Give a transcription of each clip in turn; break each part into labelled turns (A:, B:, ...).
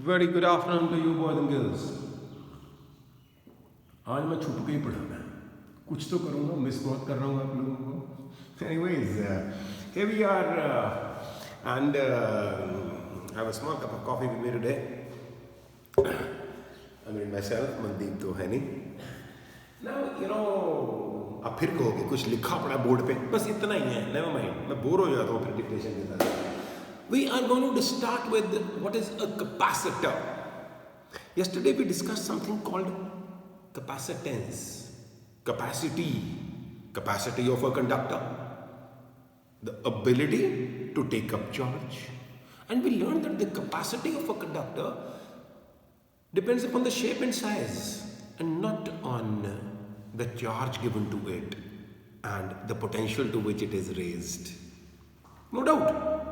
A: Very good afternoon to you boys and girls. आज मैं छुप के ही पढ़ाना है, कुछ तो करूँगा, मिस बहुत कर रहा हूँ आप लोगों को. Anyways, here we are and have a small cup of coffee with me today. I mean myself, Mandeep तो है नहीं. Now you know आप फिर कहोगे कुछ लिखा पड़ा बोर्ड पे, बस इतना ही है. Never mind, मैं बोर हो जाता हूँ फिर डिक्टेशन के साथ. We are going to start with what is a capacitor. Yesterday we discussed something called capacitance, capacity of a conductor, the ability to take up charge. And we learned that the capacity of a conductor depends upon the shape and size and not on the charge given to it and the potential to which it is raised. No doubt.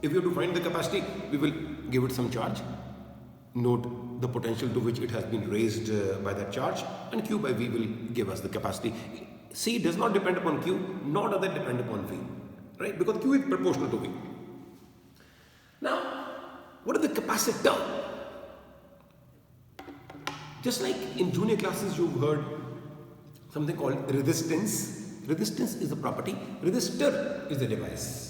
A: If you have to find the capacity, we will give it some charge. Note the potential to which it has been raised by that charge, and Q by V will give us the capacity. C does not depend upon Q, nor does it depend upon V, right? Because Q is proportional to V. Now, what is the capacitor? Just like in junior classes you've heard something called resistance. Resistance is a property, resistor is a device.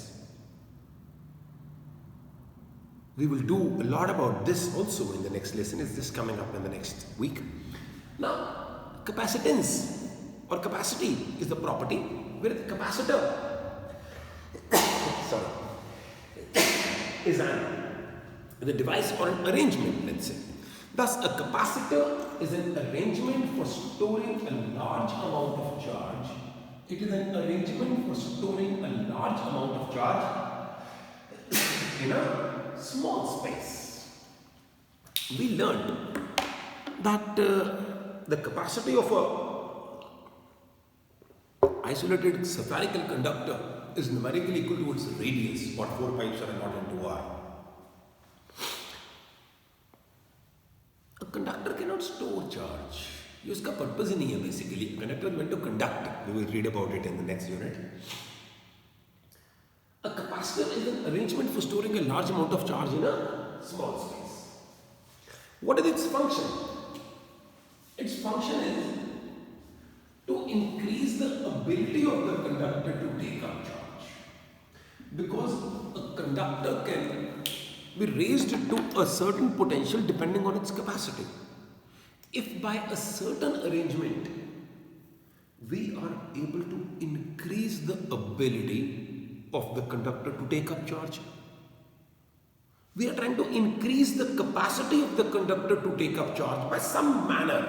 A: We will do a lot about this also in the next lesson. It's just coming up in the next week. Now, capacitance or capacity is the property where the capacitor is the device or an arrangement, let's say. Thus, a capacitor is an arrangement for storing a large amount of charge. It is an arrangement for storing a large amount of charge in a small space. We learned that the capacity of a isolated spherical conductor is numerically equal to its radius, what 4 pipes are not into R. A conductor cannot store charge. उसका purpose ही नहीं है basically. Conductor is meant to conduct. We will read about it in the next unit. A capacitor is an arrangement for storing a large amount of charge in a small space. What is its function? Its function is to increase the ability of the conductor to take up charge. Because a conductor can be raised to a certain potential depending on its capacity. If by a certain arrangement we are able to increase the ability of the conductor to take up charge, we are trying to increase the capacity of the conductor to take up charge by some manner,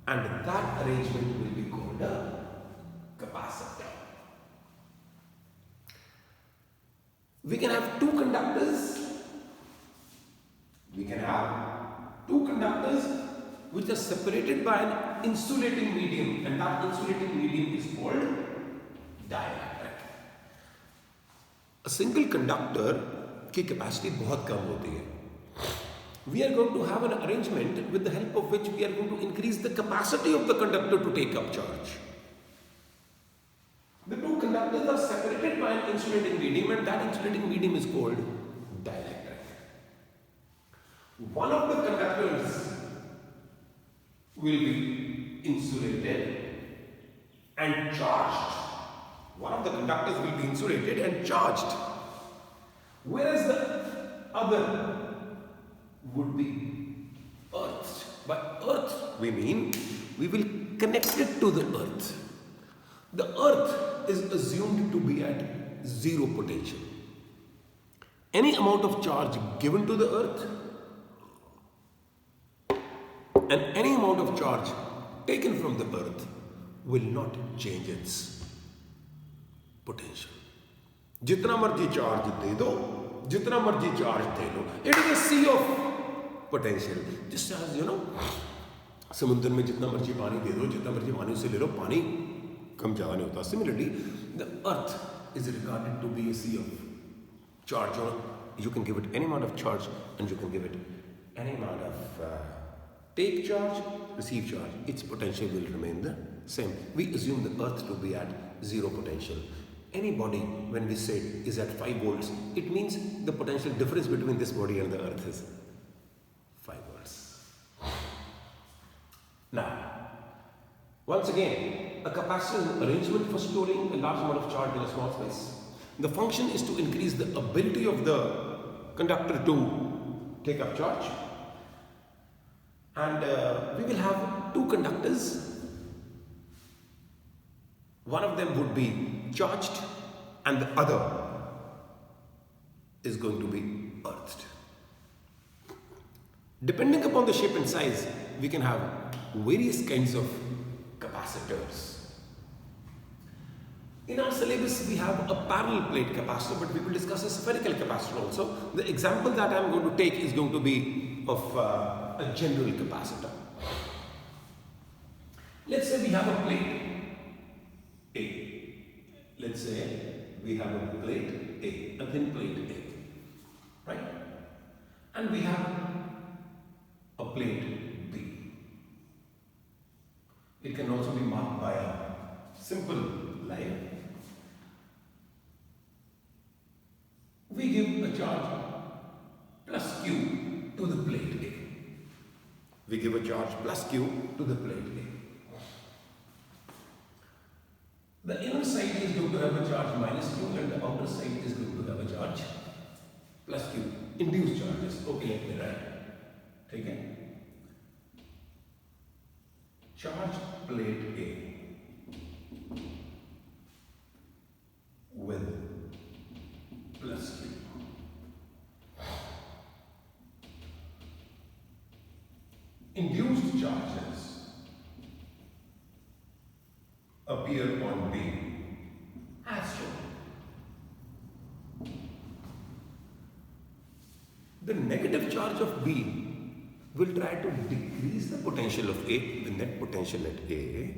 A: and that arrangement will be called a capacitor. We can have two conductors. Which are separated by an insulating medium, and that insulating medium is called dielectric. A single conductor की capacity बहुत कम होती है. We are going to have an arrangement with the help of which we are going to increase the capacity of the conductor to take up charge. The two conductors are separated by an insulating medium, and that insulating medium is called dielectric. One of the conductors will be insulated and charged. One of the conductors will be insulated and charged, whereas the other would be earthed. By earth, we mean we will connect it to the earth. The earth is assumed to be at zero potential. Any amount of charge given to the earth and any amount of charge taken from the earth will not change its potential. जितना मर्जी charge दे दो, जितना मर्जी charge they low, it is a sea of potential. Just as you know, समुद्र में जितना मर्जी पानी दे दो, जितना मर्जी पानी से ले लो, पानी कम ज़्यादा नहीं होता. Similarly, the earth is regarded to be a sea of charge. You can give it any amount of charge, and you can give it any amount of take charge, receive charge. Its potential will remain the same. We assume the earth to be at zero potential. any body, when we say is at 5 volts, it means the potential difference between this body and the earth is 5 volts. Now, once again, a capacitor is an arrangement for storing a large amount of charge in a small space. The function is to increase the ability of the conductor to take up charge. And we will have two conductors. One of them would be charged and the other is going to be earthed. Depending upon the shape and size, we can have various kinds of capacitors. In our syllabus, we have a parallel plate capacitor, but we will discuss a spherical capacitor also. The example that I am going to take is going to be of a general capacitor. Let's say we have a plate A. Let's say we have a plate A, a thin plate A, right? And we have a plate B. It can also be marked by a simple line. We give a charge plus Q to the plate A. We give a charge plus Q to the plate A. The inner side is going to have a charge minus Q and the outer side is going to have a charge plus Q. Induced charges. Okay, let me write. Okay? Charge plate A with plus Q. Induced charges appear on B as shown. The negative charge of B will try to decrease the potential of A. The net potential at A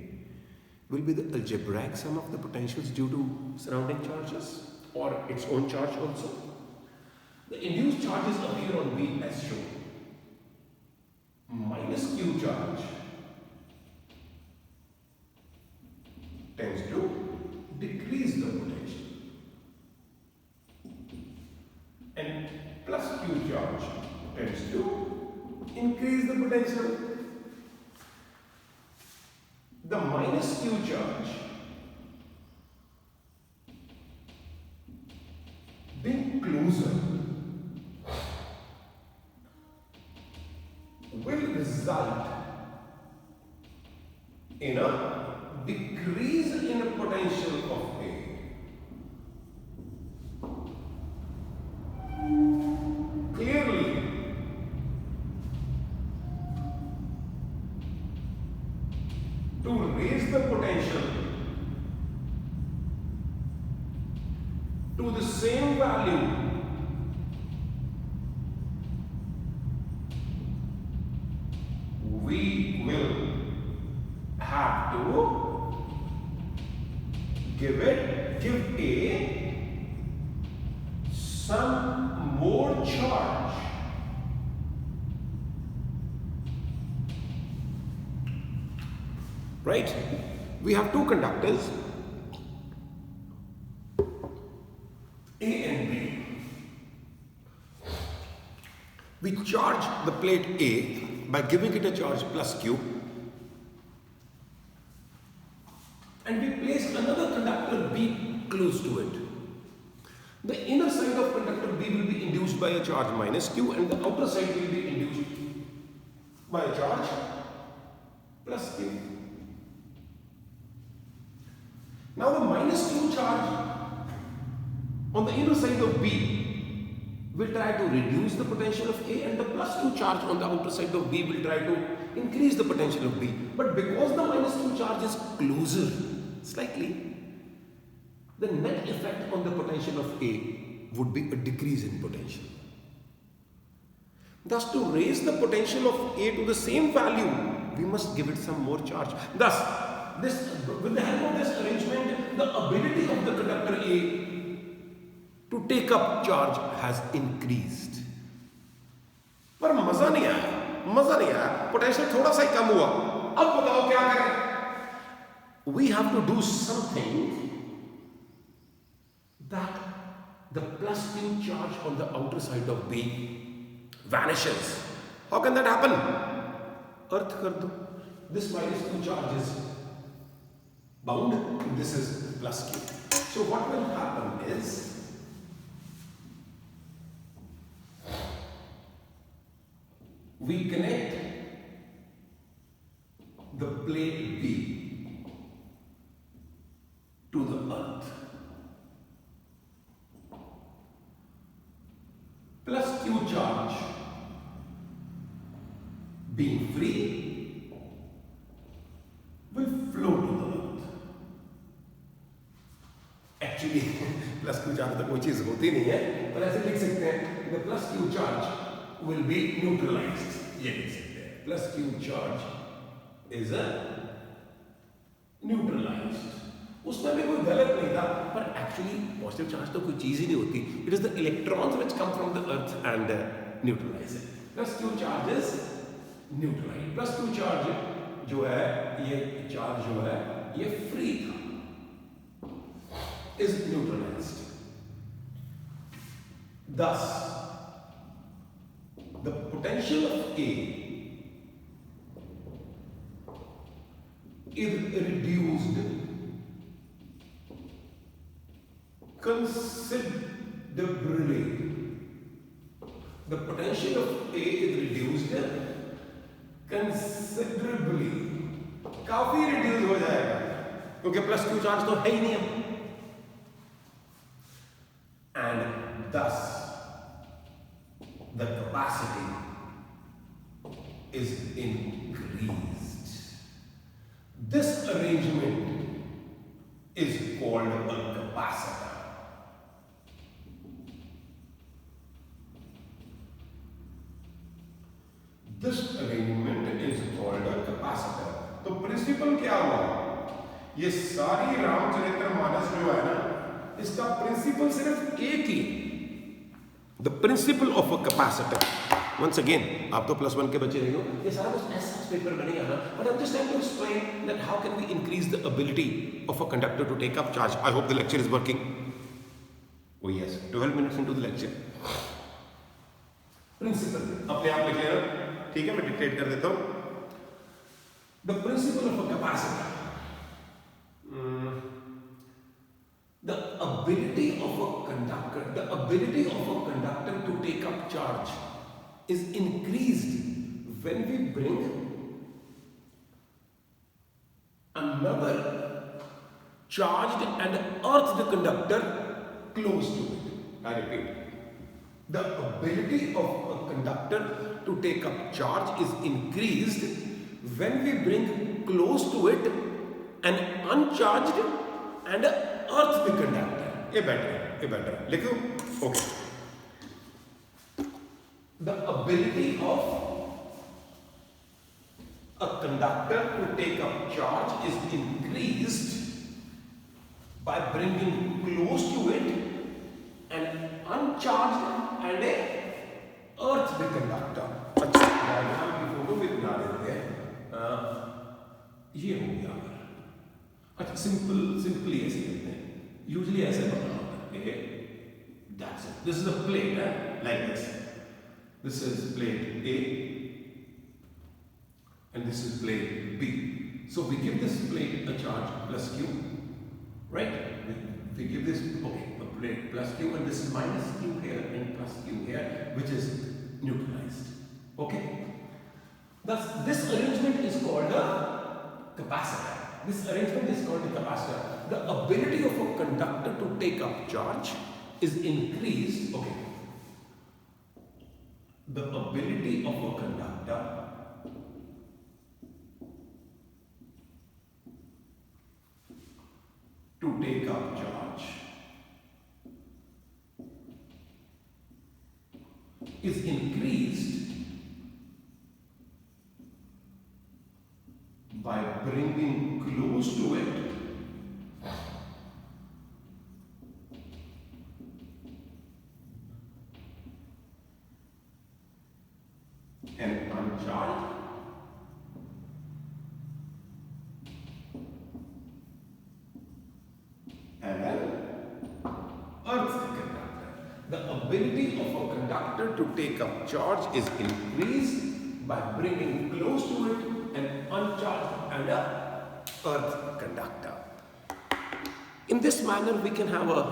A: will be the algebraic sum of the potentials due to surrounding charges or its own charge also. The induced charges appear on B as shown. Minus Q charge tends to decrease the potential and plus Q charge tends to increase the potential. The minus Q charge being closer will result in a decrease in the potential of A. Clearly, to raise the potential to the same value, we will have to give A some more charge. Right? We have two conductors, A and B. We charge the plate A by giving it a charge plus Q, and we place another conductor B close to it. The inner side of conductor B will be induced by a charge minus Q and the outer side will be induced by a charge plus Q. Now the minus Q charge on the inner side of B will try to reduce the potential of A, and the plus Q charge on the outer side of B will try to increase the potential of B. But because the minus Q charge is closer slightly, the net effect on the potential of A would be a decrease in potential. Thus, to raise the potential of A to the same value, we must give it some more charge. Thus, with the help of this arrangement, the ability of the conductor A to take up charge has increased. पर मजा नहीं आया, potential थोड़ा सा ही कम हुआ. अब बताओ क्या करें? We have to do something that the plus Q charge on the outer side of B vanishes. How can that happen? Earth kar do. This minus Q charge is bound, this is plus Q. So what will happen is, we connect the plate B to the earth. Plus Q charge being free will flow to the earth. Actually plus Q charge तो कोई चीज होती नहीं है, पर ऐसे लिख सकते हैं कि the plus Q charge will be neutralized. ये लिख सकते हैं plus Q charge is a neutralized. उसमें भी कोई गलत नहीं था, पर एक्चुअली पॉजिटिव चार्ज तो कोई चीज ही नहीं होती. It is the electrons which come from the earth and neutralise it. Plus Q charge is neutralise. Plus Q charge जो है, ये चार्ज जो है ये फ्री था, is neutralized. Thus, the potential of A is reduced considerably. The potential of A is reduced considerably. काफी reduce हो जाएगा, क्योंकि प्लस क्यू चार्ज तो है ही नहीं अब. And thus the capacity is increased. This arrangement is called a capacitor. This arrangement is called a capacitor. तो principal क्या हुआ? ये सारी रामचरित्र मानस जो है ना, इसका प्रिंसिपल सिर्फ एक ही, the principle of a capacitor. Once again, आप तो प्लस वन के बच्चे रहे हो, ये सारा कुछ ऐसा पेपर बनेगा ना, but I am just trying to explain that how can we increase the ability of a conductor to take up charge. I hope the lecture is working. Oh yes, 12 minutes into the lecture. Principle अपने आप लिख लेना, ठीक है, मैं dictate कर देता हूं. The principle of a capacitor, the ability of a conductor to take up charge is increased when we bring another charged and earthed conductor close to it. I repeat, the ability of a conductor to take up charge is increased when we bring close to it an uncharged and earthed conductor. ये better. लिखो. Okay. The ability of a conductor to take up charge is increased by bringing close to it an uncharged and a earthed conductor. अच्छा, diagram की photo भी बना देते हैं. ये हो गया. अच्छा, सिंपली ऐसे करते हैं. Usually ऐसे बनाना होता है. Okay, that's it. This is a plate, like this. This is plate A, and this is plate B. So we give this plate a charge plus Q, right? We give this a plate plus Q, and this is minus Q here and plus Q here, which is neutralized. Okay. Thus, this arrangement is called a capacitor. This arrangement is called a capacitor. The ability of a conductor to take up charge is increased. Okay. The ability of a conductor to take up charge is increased by bringing close to it an uncharged and an ability of a conductor to take up charge is increased by bringing close to it an uncharged and a earth conductor. In this manner, we can have a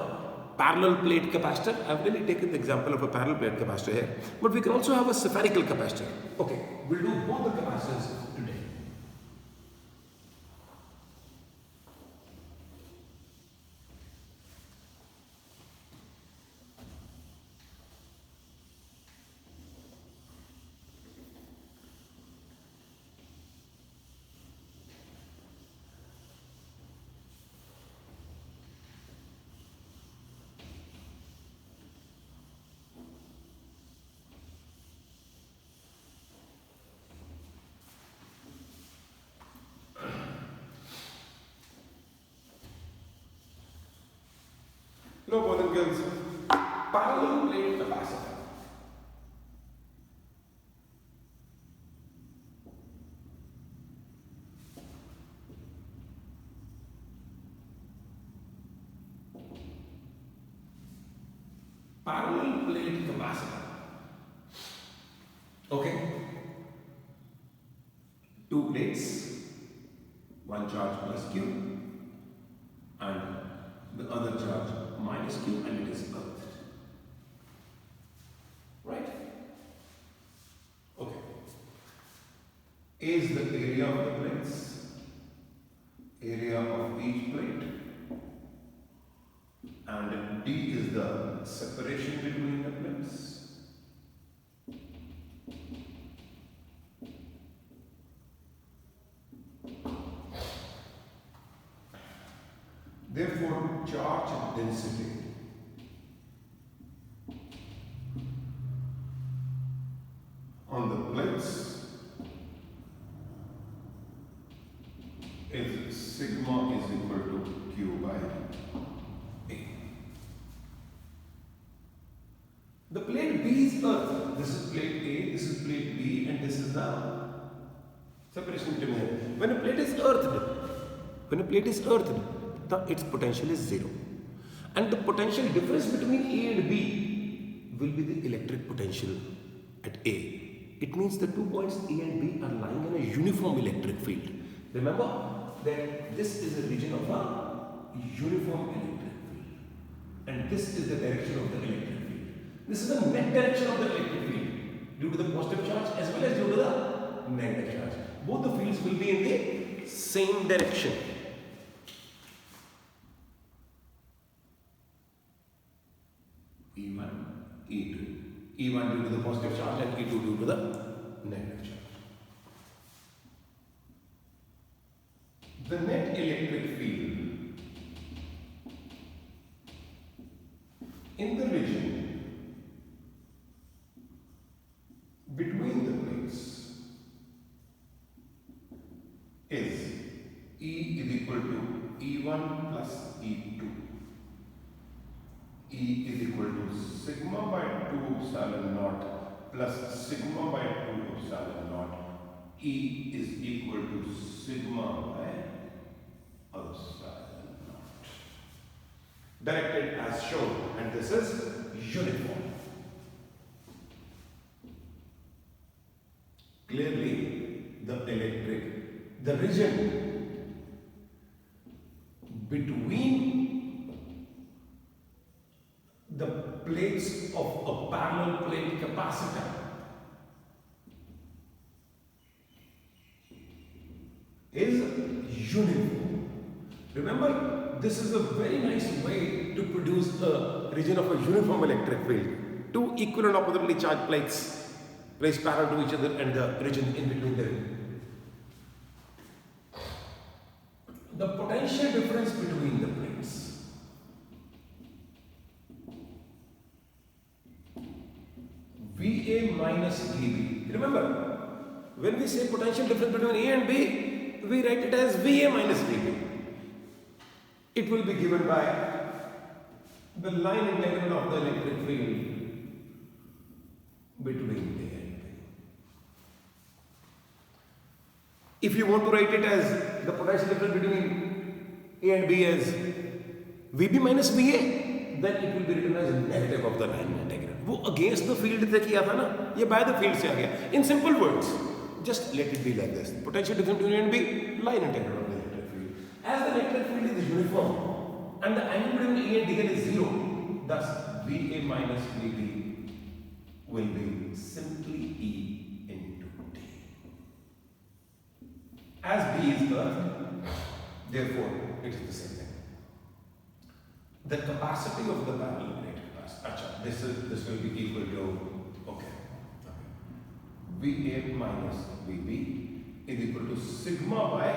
A: parallel plate capacitor. I've really taken the example of a parallel plate capacitor here, but we can also have a spherical capacitor. Okay, we'll do both the capacitors today. No, boys and girls, parallel plate capacitor. Parallel plate capacitor. Okay. Two plates, one charge plus Q and the other charge minus Q, and it is earthed. Right? Okay. A is the area of the plates, area of each plate, and D is the separation between the plates. Therefore, charge density on the plates is sigma is equal to Q by A. The plate B is earth. This is plate A, this is plate B, and this is the separation between them. When a plate is earthed, its potential is 0. And the potential difference between A and B will be the electric potential at A. It means the 2 points A and B are lying in a uniform electric field. Remember that this is a region of a uniform electric field. And this is the direction of the electric field. This is the net direction of the electric field due to the positive charge as well as due to the negative charge. Both the fields will be in the same direction. E1, E2. E1 due to the positive charge and E2 due to the negative charge. The net electric field in the region between the plates is E is equal to E1 plus E2. E is equal to sigma by 2 epsilon naught plus sigma by 2 epsilon naught. E is equal to sigma by epsilon naught. Directed as shown, and this is uniform. Clearly, the region between the plates of a parallel plate capacitor is uniform. Remember, this is a very nice way to produce a region of a uniform electric field. Two equal and oppositely charged plates placed parallel to each other and the region in between them. The potential difference between the plates VA minus VB. Remember, when we say potential difference between A and B, we write it as VA minus VB. It will be given by the line integral of the electric field between A and B. If you want to write it as the potential difference between A and B as VB minus VA, then it will be written as negative of the line integral. वो against the field से किया था ना, ये by the field से आ गया. In simple words, just let it be like this. Potential difference between be line integral of the electric field. As the electric field is uniform and the angle between E and dl is 0, thus VA minus VB will be simply E into D. As B is earth, therefore it is the same thing. The capacity of the parallel plate capacitor, this will be equal to, okay, VA minus VB is equal to sigma by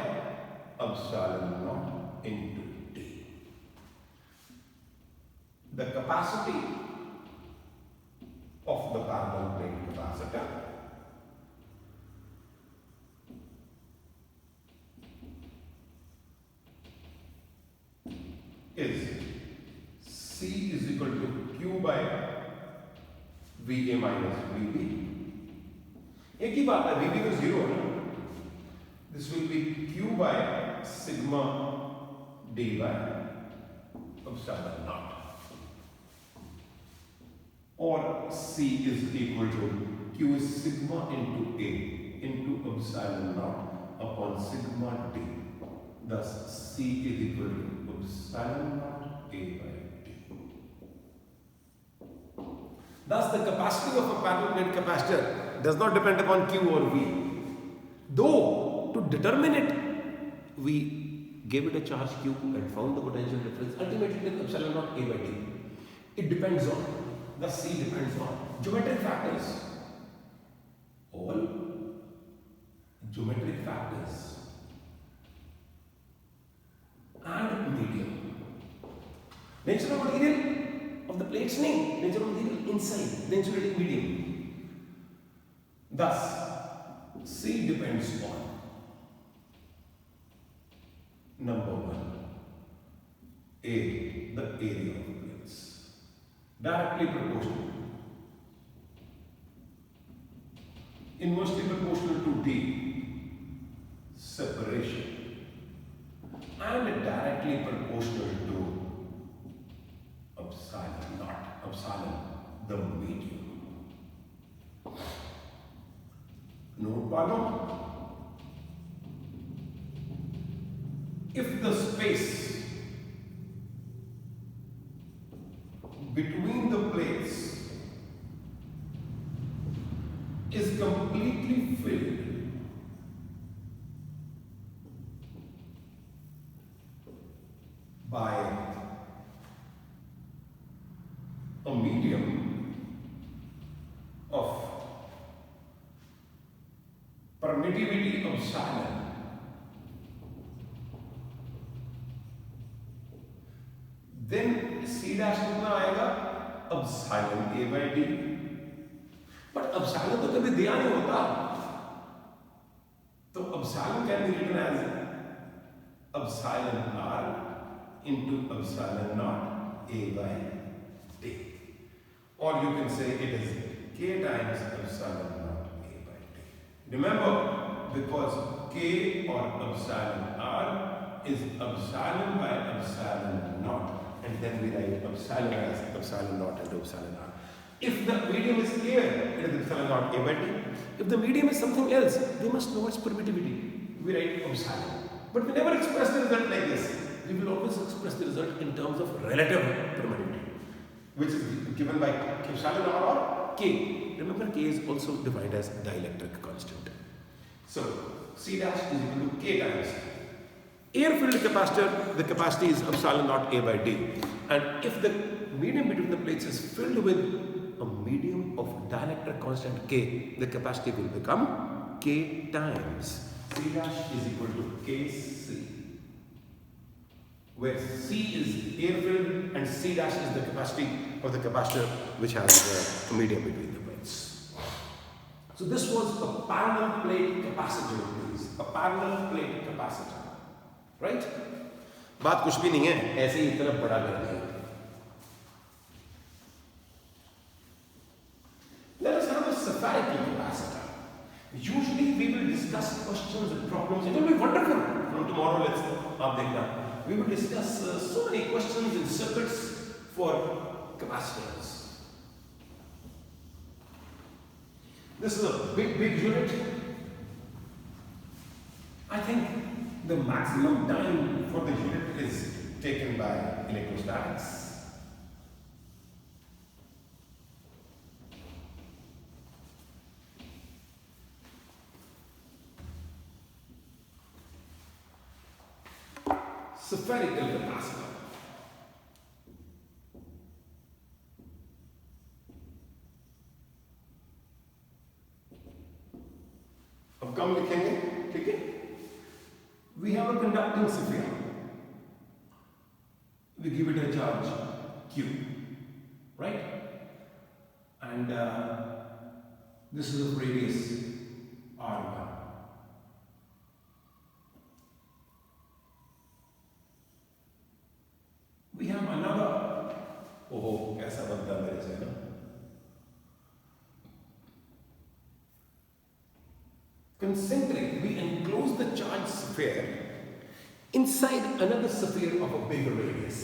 A: epsilon naught into D. The capacity of the parallel plate capacitor is C is equal to Q by VA minus VB. एक ही बात है, VB तो 0 है ना. This will be Q by sigma D by epsilon naught. Or C is equal to Q is sigma into A into epsilon naught upon sigma D. Thus C is equal to epsilon naught A by D. Thus, the capacity of a parallel plate capacitor does not depend upon Q or V. Though, to determine it, we gave it a charge Q and found the potential difference. Ultimately, it is epsilon naught A by D. It depends on, the C depends on geometric factors. All geometric factors and medium. Nature of material of the plate's name, nature of material inside the insulating medium. Thus, C depends on number 1, A, the area of plates, directly proportional, inversely proportional to D, separation, and directly proportional to epsilon naught, epsilon, the medium. Note पालो, if the space between the plates is completely filled by a medium of permittivity epsilon, then C dash कितना आएगा? epsilon A by D. But epsilon तो कभी दिया नहीं होता, तो epsilon can be written as epsilon R into epsilon naught A by D. Or you can say it is K times epsilon naught A by D. Remember, because K or epsilon R is epsilon by epsilon naught, and then we write epsilon as epsilon naught into epsilon R. If the medium is clear, it is epsilon naught A by D. If the medium is something else, they must know its permittivity. We write epsilon. But we never express the result like this. We will always express the result in terms of relative permittivity, which is given by epsilon R or K. Remember, K is also defined as dielectric constant. So, C dash is equal to K times air-filled capacitor, the capacity is epsilon naught A by D. And if the medium between the plates is filled with a medium of dielectric constant K, the capacity will become K times C dash is equal to Kc, where C is air-filled and C dash is the capacity of the capacitor which has the medium between the plates. So this was a parallel plate capacitor, please. A parallel plate capacitor. Right? बात कुछ भी नहीं है, ऐसे ही इतना बड़ा कर दिया. Let us have a spherical capacitor. Usually we will discuss questions and problems. It will be wonderful. From tomorrow, let's आप देखना. We will discuss so many questions in circuits for capacitors. This is a big unit. I think the maximum time for the unit is taken by electrostatics. Spherical capacitor. अब कम लिखेंगे, ठीक है? We have a conducting sphere. We give it a charge Q, right? And this is of radius R1. We have another, oh, कैसा बनता है मेरे से ना? Concentric, we enclose the charged sphere inside another sphere of a bigger radius.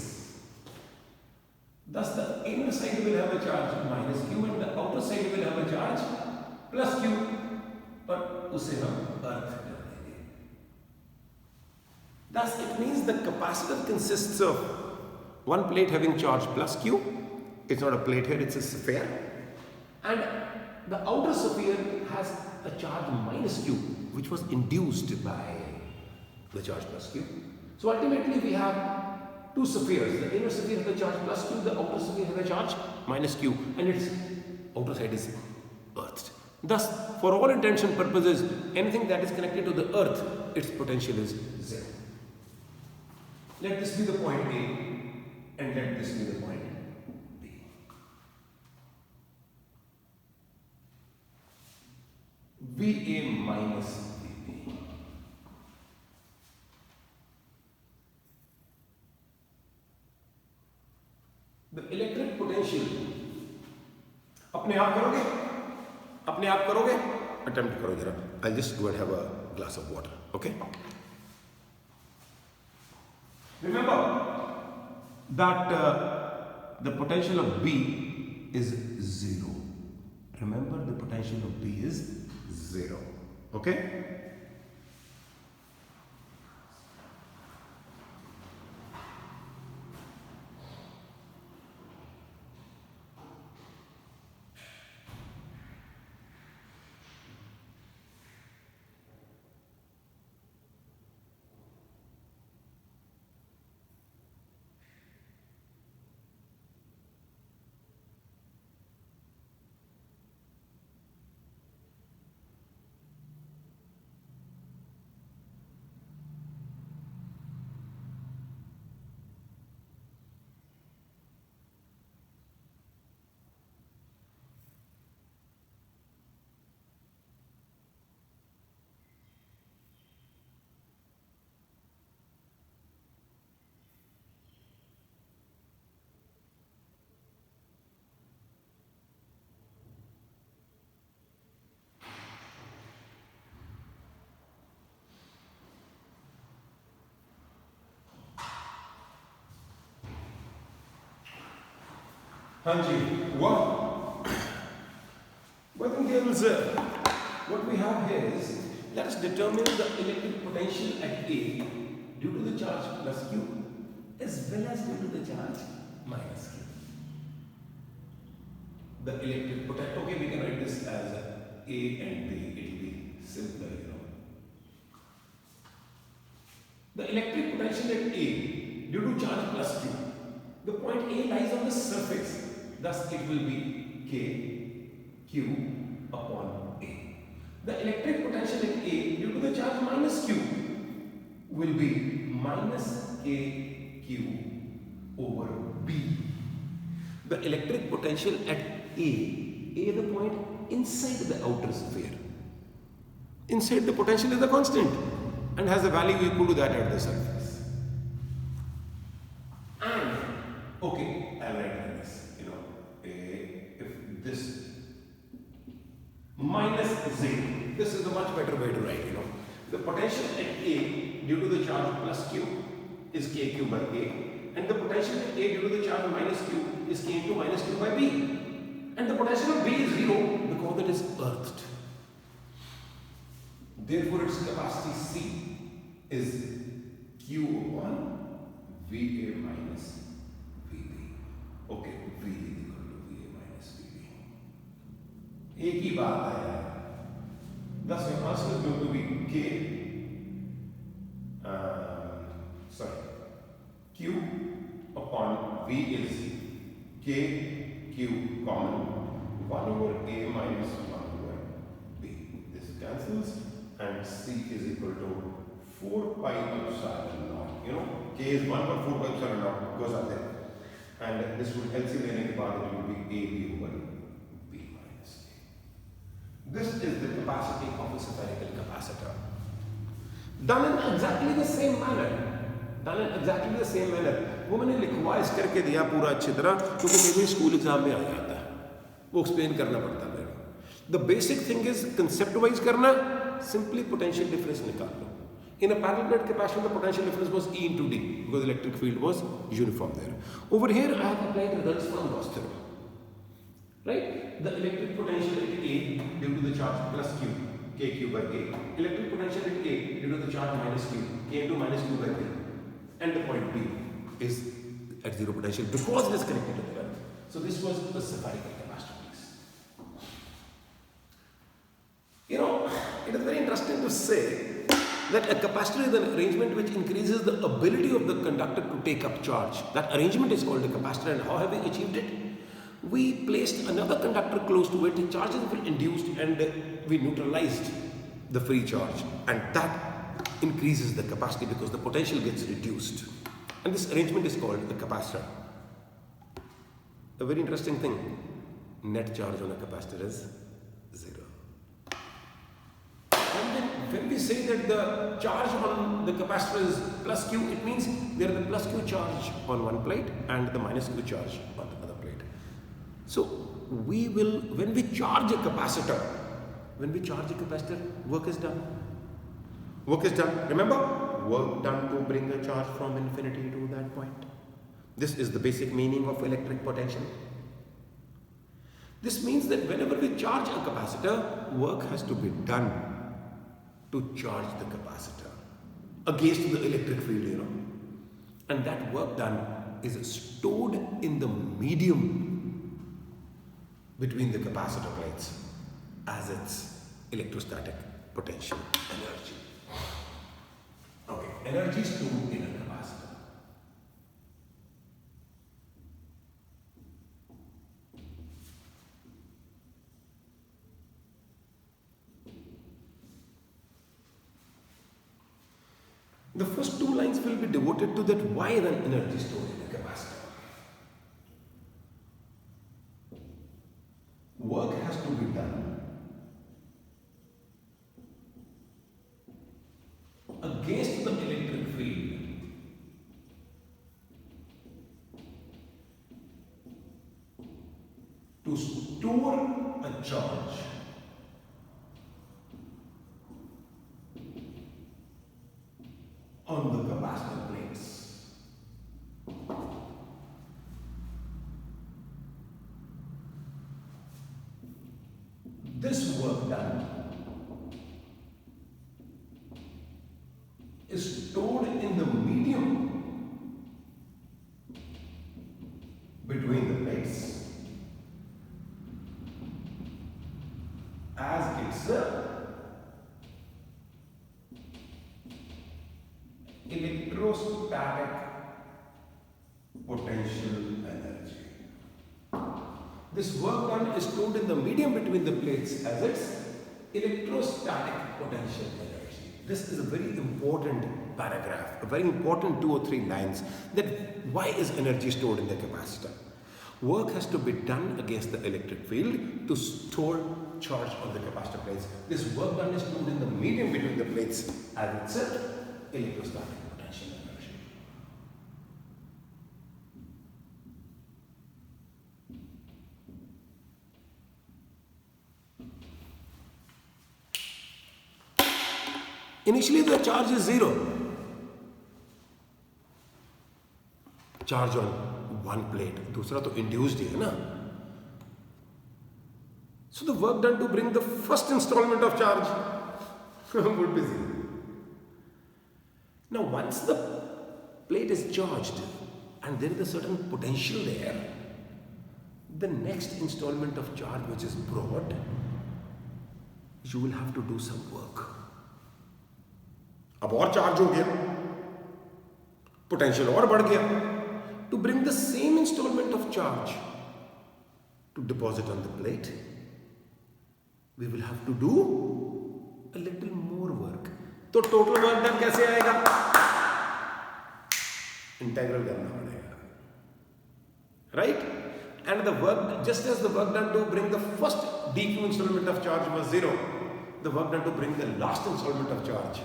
A: Thus, the inner side will have a charge minus Q and the outer side will have a charge plus Q. But उसे हम अर्थ कर देंगे. Thus, it means the capacitor consists of one plate having charge plus Q. It's not a plate here, it's a sphere. And the outer sphere has a charge minus Q, which was induced by the charge plus Q. So ultimately we have two spheres. The inner sphere has a charge plus Q, the outer sphere has a charge minus Q, and its outer side is earthed. Thus, for all intents and purposes, anything that is connected to the earth, its potential is zero. Let this be the point A, and let this be the point B. VA minus VB. The electric potential अपने आप करोगे? अपने आप करोगे? Attempt करो जरा. I'll just go and have a glass of water. Okay? Remember that the potential of B is 0. Remember, the potential of B is 0. Okay? Hanji, what? Girls, what we have here is, let us determine the electric potential at A due to the charge plus Q as well as due to the charge minus Q. The electric potential, okay, we can write this as A and B, it will be simpler, you know. The electric potential at A due to charge plus Q. The point A lies on the surface. Thus, it will be K, Q upon A. The electric potential in A due to the charge minus Q will be minus K, Q over B. The electric potential at A the point inside the outer sphere. Inside the potential is a constant and has a value equal to that at the surface. And, okay, I'll write like this. If this minus 0, this is a much better way to write, The potential at A due to the charge plus Q is KQ by A. and the potential at A due to the charge minus Q is K into minus Q by B. And the potential of B is 0 because it is earthed. Therefore, its capacity C is Q upon VA minus VB. Okay, V is equal to VA minus VB. एक ही बात है यार. Thus, your answer is going to be Q upon V is K, Q common, 1 over A minus 1 over B. This cancels and C is equal to 4 pi epsilon naught. You know, K is 1 but 4 pi epsilon naught goes up there. And this will LCM लेने के बाद it will be AB over B minus A. This is the capacity of a spherical capacitor. Done in exactly the same manner. वो मैंने लिखवाइज करके दिया पूरा अच्छी तरह क्योंकि मेरे स्कूल एग्जाम में आ जाता है, वो एक्सप्लेन करना पड़ता है. The basic thing is concept wise करना, सिंपली पोटेंशियल डिफरेंस निकाल लो. In a parallel plate capacitor, the potential difference was E into D because the electric field was uniform there. Over here, I have applied results from Gauss theorem. Right? The electric potential at A due to the charge plus Q, KQ by A. Electric potential at A due to the charge minus Q, K into minus Q by B. And the point B is at zero potential because it is connected to the earth. So this was the spherical capacitor piece. You know, it is very interesting to say that a capacitor is an arrangement which increases the ability of the conductor to take up charge. That arrangement is called a capacitor, and how have we achieved it? We placed another conductor close to it, charges were induced, and we neutralized the free charge, and that increases the capacity because the potential gets reduced. And this arrangement is called a capacitor. A very interesting thing, net charge on a capacitor is 0. And then when we say that the charge on the capacitor is plus Q, it means there is the plus Q charge on one plate and the minus Q charge on the other plate. So we will, when we charge a capacitor, work is done. Work is done. Remember? Work done to bring a charge from infinity to that point. This is the basic meaning of electric potential. This means that whenever we charge a capacitor, work has to be done to charge the capacitor against the electric field, you know. And that work done is stored in the medium between the capacitor plates as its electrostatic potential energy. Okay, energy stored in a capacitor. The first two lines will be devoted to that why then energy stored in a capacitor. Work has to be done against the electric field to store a charge on the capacitor plates. This work done is stored in the medium between the plates as its electrostatic potential energy. This work done is stored in the medium between the plates as its electrostatic potential energy. This is a very important paragraph, a very important 2 or 3 lines, that why is energy stored in the capacitor? Work has to be done against the electric field to store charge on the capacitor plates. This work done is stored in the medium between the plates as its electrostatic potential energy. Initially the charge is 0. charge on one plate, दूसरा तो induced ही है ना. So the work done to bring the first installment of charge would be 0. Now once the plate is charged and there is a certain potential there, the next installment of charge which is brought, you will have to do some work. अब और charge हो गया, potential और बढ़ गया. To bring the same installment of charge to deposit on the plate, we will have to do a little more work. तो total work done कैसे आएगा? Integral करना पड़ेगा, right? And the work, just as the work done to bring the first dq installment of charge was 0, the work done to bring the last installment of charge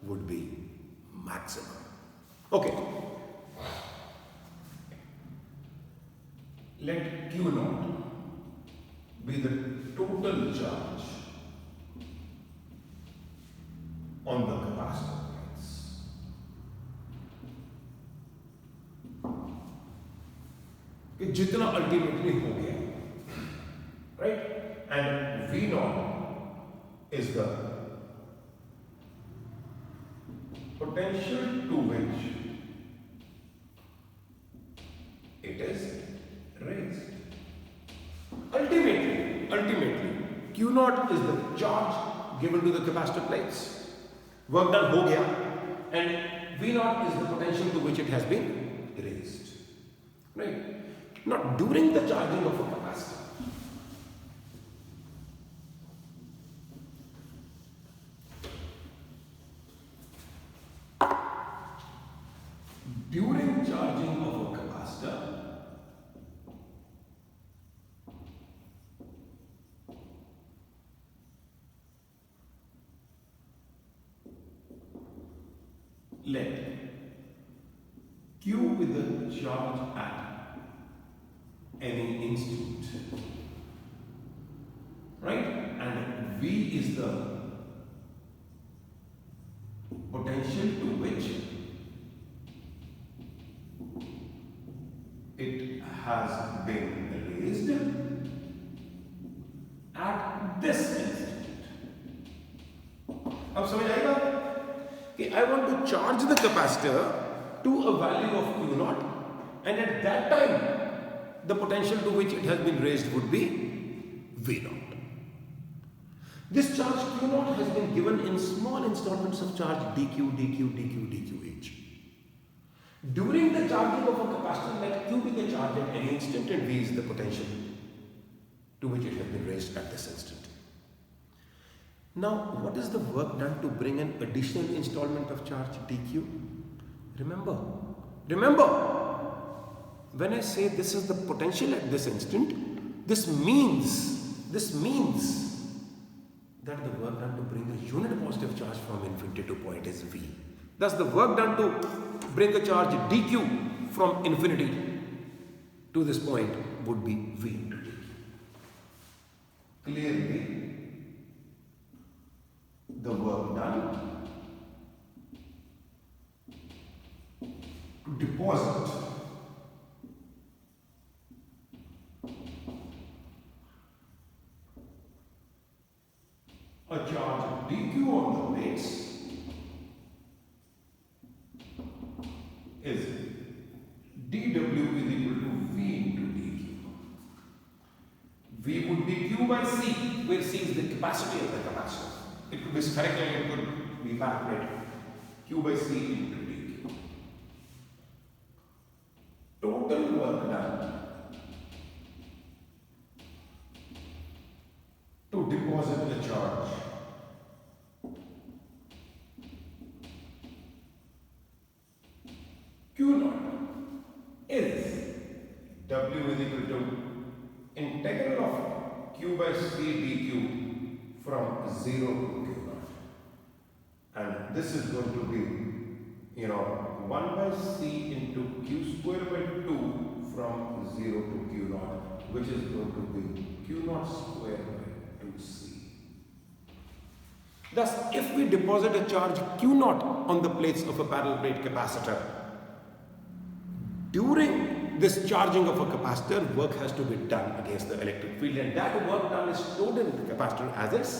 A: would be maximum. Okay. Let Q naught be the total charge on the capacitor plates. कि जितना ultimately हो गया, right? And V naught is the potential to which it is raised. Ultimately, Q naught is the charge given to the capacitor plates. Work done ho gaya, and V naught is the potential to which it has been raised. Right? Now, during the charging of a capacitor, let Q with the charge at any instant, right? And V is the potential to which it has been raised at this instant. अब समझ आएगा कि I want to charge the capacitor to a value of Q naught, and at that time the potential to which it has been raised would be V naught. This charge Q naught has been given in small installments of charge dq, dq, dq, dq each. During the charging of a capacitor, let Q be the charge at any instant and V is the potential to which it has been raised at this instant. Now, what is the work done to bring an additional installment of charge dq? Remember, when I say this is the potential at this instant, this means that the work done to bring a unit positive charge from infinity to point is V. Thus, the work done to bring a charge dq from infinity to this point would be V into dq. Clearly, the work done to deposit a charge dq on the plates is dw is equal to V into dq. V would be Q by C, where C is the capacity of the capacitor. It could be spherical, it could be evaporated. Q by C into dq. Total work done to deposit the charge Q naught is W is equal to integral of Q by C dq from 0 to Q naught. And this is going to be, 1 by C into Q square by 2 from 0 to Q naught, which is going to be Q naught square by 2C. Thus, if we deposit a charge Q naught on the plates of a parallel plate capacitor, During this charging of a capacitor, work has to be done against the electric field, and that work done is stored in the capacitor as its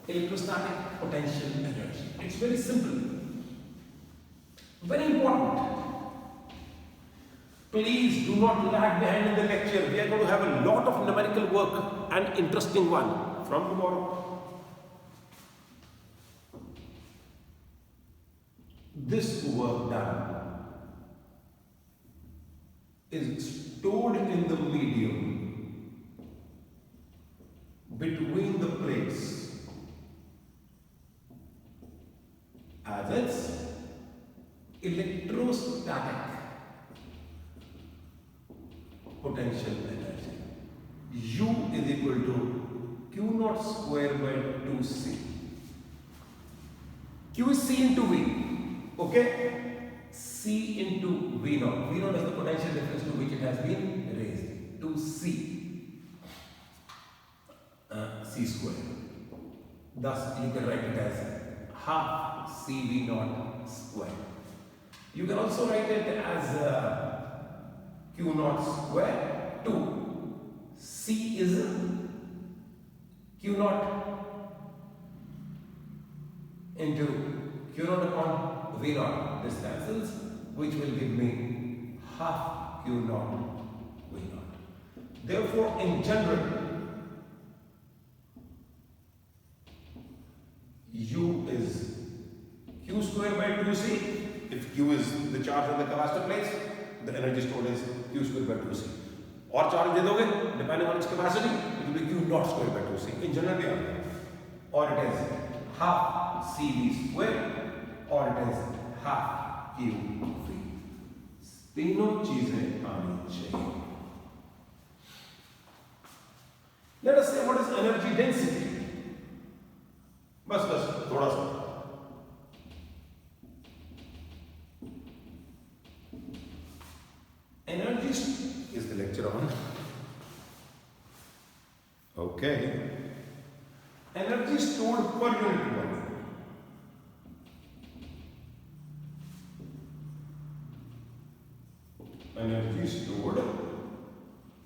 A: electrostatic potential energy. It's very simple. Very important. Please do not lag behind in the lecture. We are going to have a lot of numerical work and interesting one from tomorrow. This work done is stored in the medium between the plates as its electrostatic potential energy. U is equal to Q naught square by 2C. Q is C into V. Okay? C into V naught. V naught is the potential difference to which it has been raised. To C. C square. Thus, you can write it as half CV naught square. You can also write it as Q naught square 2. C is Q naught into Q naught upon V naught. This cancels, which will give me half Q naught V naught. Therefore, in general, U is Q square by 2C. If Q is the charge on the capacitor plates, the energy stored is Q square by 2C. Or charge de doge, depending on its capacity, it will be Q naught square by 2C. In general, or it is half CV square, or it is half QV. तीनों चीजें आनी चाहिए. Let us say what is energy density. बस थोड़ा सा. Energy is the lecture on. Okay. Energy stored per unit volume. Energy stored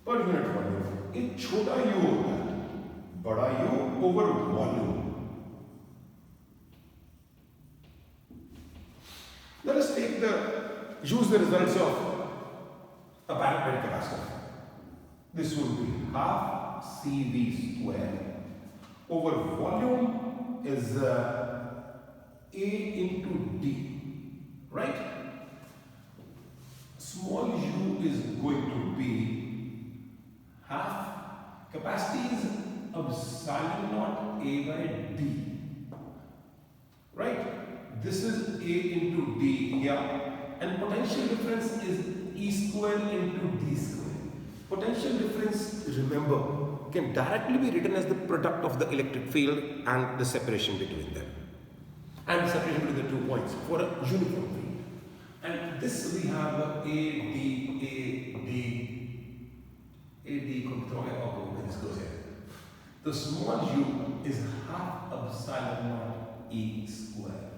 A: per unit volume. एक छोटा U होता है, बड़ा U over volume. Let us use the results of a parallel capacitor. This would be half CV square over volume is A into D, right? Small u is going to be half capacity is epsilon naught A by D, right? This is A into D here, and potential difference is E square into D square. Potential difference, remember, can directly be written as the product of the electric field and the separation between them, and the separation between the 2 points for a uniform field. And this we have AD this goes here. The small u is half epsilon naught E square.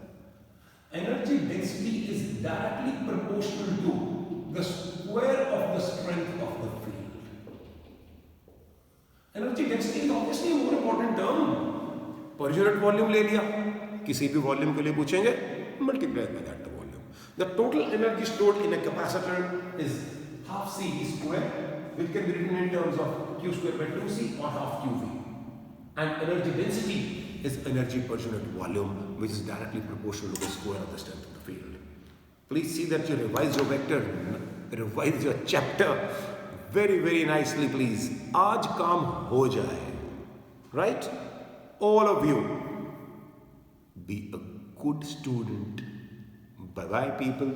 A: Energy density is directly proportional to the square of the strength of the field. Energy density is obviously a more important term. Per unit volume ले लिया, किसी भी volume के लिए पूछेंगे, multiply by that the volume. The total energy stored in a capacitor is half CV square, which can be written in terms of Q square by 2C or half QV. And energy density is energy per unit volume, which is directly proportional to the square of the strength of the field. Please see that you revise your vector, revise your chapter very, very nicely, please. Aaj kaam ho jaye. Right? All of you, be a good student. Bye-bye, people.